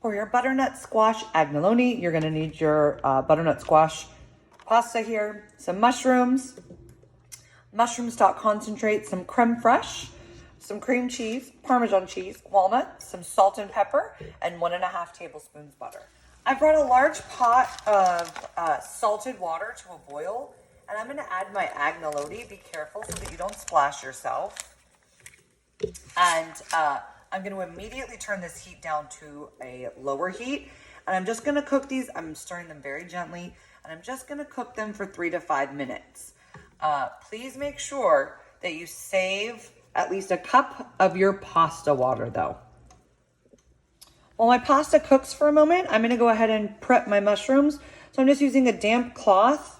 For your butternut squash agnolotti, you're gonna need your butternut squash pasta here, some mushrooms, mushroom stock concentrate, some creme fraiche, some cream cheese, Parmesan cheese, walnuts, some salt and pepper, and 1.5 tablespoons butter. I brought a large pot of salted water to a boil, and I'm gonna add my agnolotti. Be careful so that you don't splash yourself. And I'm going to immediately turn this heat down to a lower heat. And I'm just going to cook these. I'm stirring them very gently. And I'm just going to cook them for 3 to 5 minutes. Please make sure that you save at least a cup of your pasta water though. While my pasta cooks for a moment, I'm going to go ahead and prep my mushrooms. So I'm just using a damp cloth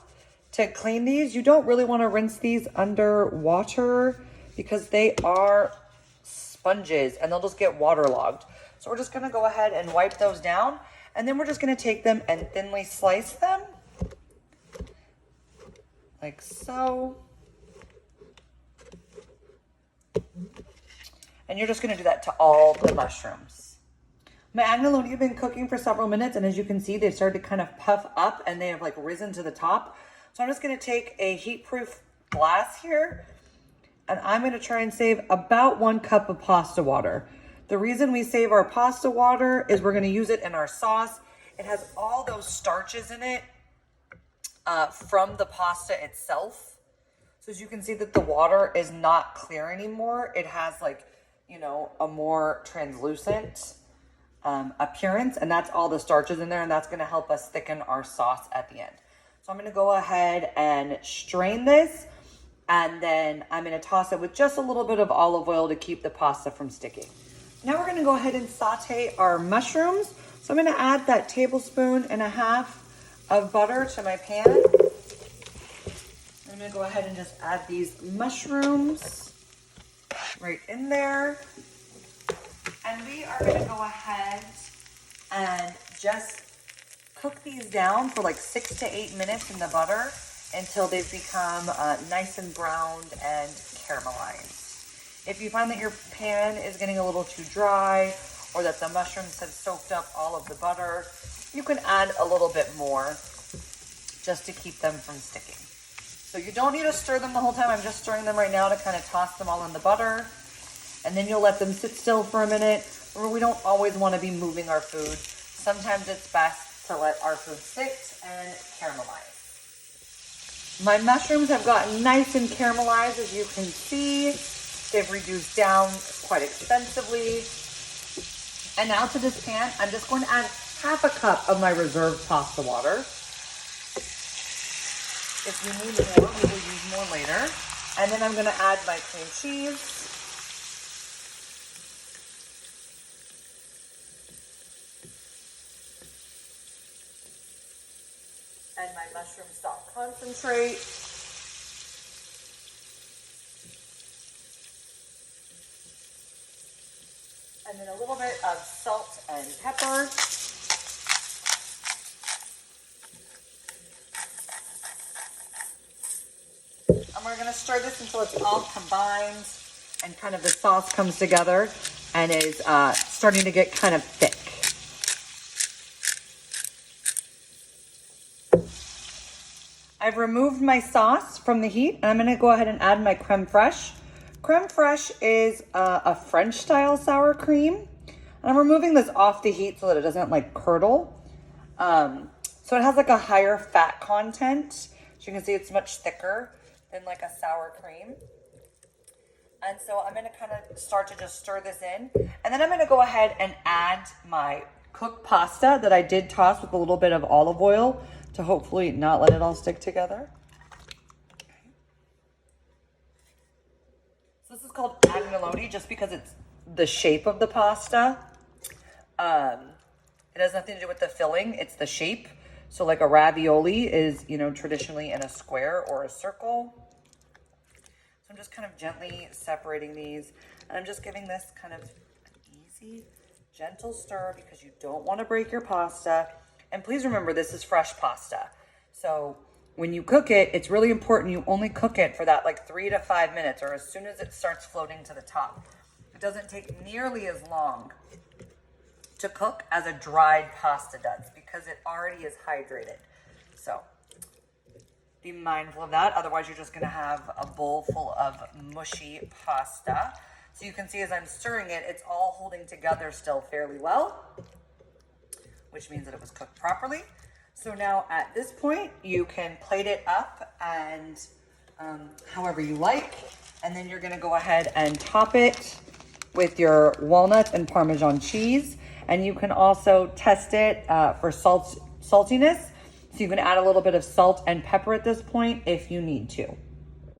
to clean these. You don't really want to rinse these under water because they are sponges and they'll just get waterlogged. So we're just going to go ahead and wipe those down, and then we're just going to take them and thinly slice them like so. And you're just going to do that to all the mushrooms. My agnolotti have been cooking for several minutes, and as you can see, they've started to kind of puff up and they have like risen to the top. So I'm just going to take a heat-proof glass here, and I'm going to try and save about 1 cup of pasta water. The reason we save our pasta water is we're going to use it in our sauce. It has all those starches in it from the pasta itself. So as you can see that the water is not clear anymore. It has like, you know, a more translucent appearance, and that's all the starches in there, and that's going to help us thicken our sauce at the end. So I'm going to go ahead and strain this. And then I'm going to toss it with just a little bit of olive oil to keep the pasta from sticking. Now we're going to go ahead and saute our mushrooms. So I'm going to add that 1.5 tablespoons of butter to my pan. I'm going to go ahead and just add these mushrooms right in there. And we are going to go ahead and just cook these down for like 6 to 8 minutes in the butter until they've become nice and browned and caramelized. If you find that your pan is getting a little too dry, or that the mushrooms have soaked up all of the butter, you can add a little bit more just to keep them from sticking. So you don't need to stir them the whole time. I'm just stirring them right now to kind of toss them all in the butter. And then you'll let them sit still for a minute. Or we don't always want to be moving our food. Sometimes it's best to let our food sit and caramelize. My mushrooms have gotten nice and caramelized, as you can see. They've reduced down quite extensively. And now to this pan, I'm just going to add 1/2 cup of my reserved pasta water. If you need more, we will use more later. And then I'm going to add my cream cheese. And my mushroom stock concentrate. And then a little bit of salt and pepper. And we're going to stir this until it's all combined and kind of the sauce comes together and is starting to get kind of thick. I've removed my sauce from the heat, and I'm going to go ahead and add my creme fraiche. Creme fraiche is a French style sour cream. And I'm removing this off the heat so that it doesn't like curdle. So it has like a higher fat content. As you can see, it's much thicker than like a sour cream. And so I'm going to kind of start to just stir this in. And then I'm going to go ahead and add my cooked pasta that I did toss with a little bit of olive oil to hopefully not let it all stick together. So this is called agnolotti just because it's the shape of the pasta. It has nothing to do with the filling, it's the shape. So like a ravioli is, you know, traditionally in a square or a circle. So I'm just kind of gently separating these, and I'm just giving this kind of an easy, gentle stir because you don't want to break your pasta. And please remember, this is fresh pasta. So when you cook it, it's really important you only cook it for that like 3 to 5 minutes, or as soon as it starts floating to the top. It doesn't take nearly as long to cook as a dried pasta does because it already is hydrated. So be mindful of that. Otherwise, you're just going to have a bowl full of mushy pasta. So you can see as I'm stirring it, it's all holding together still fairly well, which means that it was cooked properly. So now at this point, you can plate it up and however you like. And then you're going to go ahead and top it with your walnuts and Parmesan cheese. And you can also test it for saltiness. So you can add a little bit of salt and pepper at this point if you need to.